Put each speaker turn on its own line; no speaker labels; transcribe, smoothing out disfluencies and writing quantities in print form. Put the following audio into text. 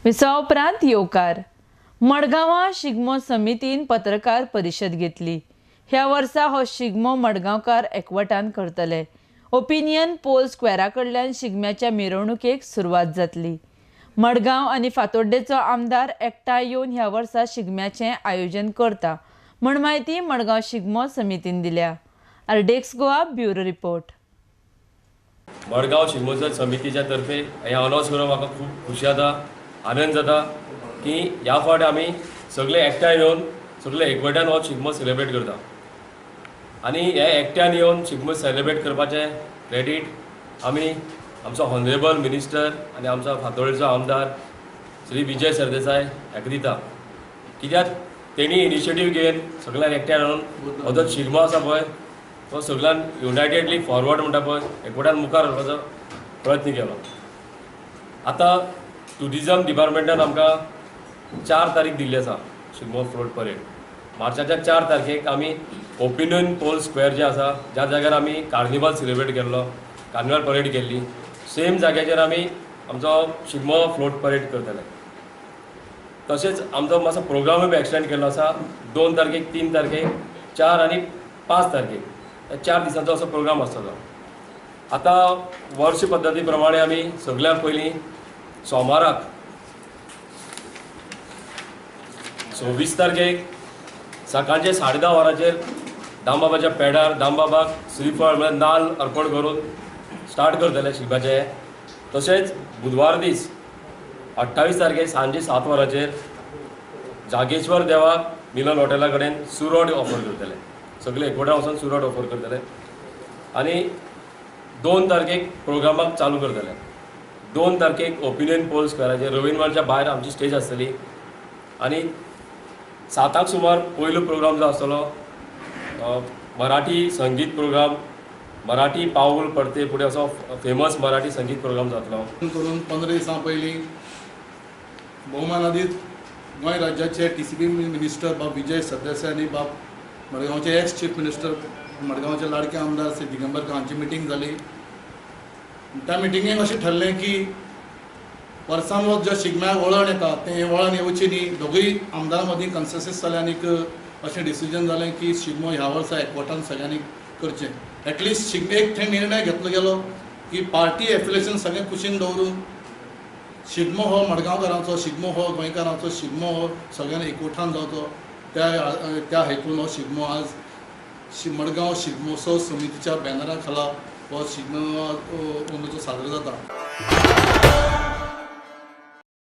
Visa उपरांत येवकार मडगांवां शिगमो समितीन पत्रकार परिशद घेतली। ह्या वर्सा हो शिगमो मडगांवकार एकवटान करतले। ओपिनियन पोल स्क्वेरा कडल्यान शिगम्याच्या मिरवणुकेक सुरवात जातली। मडगांव आनी फातोड्डेचो आमदार एकठांय येवन ह्या वर्सा शिगम्याचें आयोजन करता म्हण माहिती मडगांव शिगमो समितीन दिल्या। आरडेक्स गोवा ब्युरो रिपोर्ट।
मडगांव शिगमोत्सव समितीच्या तर्फे हे अनाउन्स करून म्हाका खूब खुशी जाता, आनंद जाता की ह्या फावटी आमी सगळे एकठांय येवन सगळे एकवटान हो शिगमो सेलिब्रेट करता। आनी हे एकट्यान येवन शिगमो सेलिब्रेट करपाचें क्रेडीट आमी आमचो हॉनरेबल मिनिस्टर आनी आमचो फातोड्डेचो आमदार श्री विजय सरदेसाय हाका दिता, कित्याक तेणी इनिशिएटीव घेवन सगळ्यांक एकठांय हाडून हो जो शिगमो आसा पळय तो सगळ्यांक युनायटेडली फॉरवर्ड म्हणटा पळय एकवटान मुखार व्हरपाचो प्रयत्न केलो। आतां टुरिजम डिपार्टमेंटान आमकां 4 तारीख दिल्ली आसा शिगमो फ्लोट परेड। मार्चाच्या 4 तारखेक आमी ओपिनियन पोल स्क्वेअर जे आसा ज्या जाग्यार आमी कार्निवल सेलिब्रेट केल्लो, कार्निवल परेड केल्ली, सेम जाग्याचेर आमी आमचो शिगमो फ्लोट परेड करतले। तशेंच आमचो मातसो प्रोग्रामूय बी एक्सटेंड केल्लो आसा 2 तारखेक, 3 तारखेक, 4 आनी 5 तारखेक 4 दिसांचो असो प्रोग्राम आसतलो। आतां वर्ष पद्दती प्रमाणे आमी सगळ्यात पयलीं सोमाराक 26 तारखेक सकाळचे 10:30 वरांचेर दामबाबाच्या पेडार दामबाबाक श्रीफळ म्हळ्यार नाल्ल अर्पण करून स्टार्ट करतले शिगम्याचे। तशेंच बुधवार दीस 28 तारखेक सांजे 7 वरांचेर जागेश्वर देवाक मिलन हॉटेला कडेन सुरवट ऑफर करतले, सगळे एकवटान वचून सुरवट ऑफर करतले। आनी 2 तारखेक प्रोग्रामाक चालू करतले। 2 तारखेक ओपिनियन पोल स्क्वेअराचेर रवींद्रच्या भायर आमची स्टेज आसतली। आनी 7 सुमार पयलो प्रोग्राम जो आसतलो मराठी संगीत प्रोग्राम, मराठी पाऊल पडते पुढे असो फेमस मराठी संगीत प्रोग्राम जातलो।
करून 15 दिसां पयलीं भोवमानादीत गोंय राज्याचे TCP मिनिस्टर बाब विजय सरदेसाय आनी बाब मडगांवचे एक्स चीफ मिनिस्टर मडगांवचे लाडके आमदार श्री दिगंबर हांची मिटींग जाली। त्या मिटिंगेक अशें ठरलें की वर्सान वर्स ज्या शिगम्याक वळण येता तें वळण येवची न्ही। दोगूय आमदारां मदीं कन्सेन्सस जालें आनीक अशें डिसिजन जालें की शिगमो ह्या वर्सा एकवटान सगळ्यांनी करचें। एटलिस्ट शिगमेक थंय निर्णय घेतलो गेलो की पार्टी एफिलिएशन सगळें कुशीन दवरून शिगमो हो मडगांवकारांचो, शिगमो हो गोंयकारांचो, शिगमो हो सगळ्यांनी एकवटान जावचो। त्या हेतून हो शिगमो आज मडगांव शिगमोत्सव समितीच्या बॅनरा खाला हो शिगमो साजरो जाता।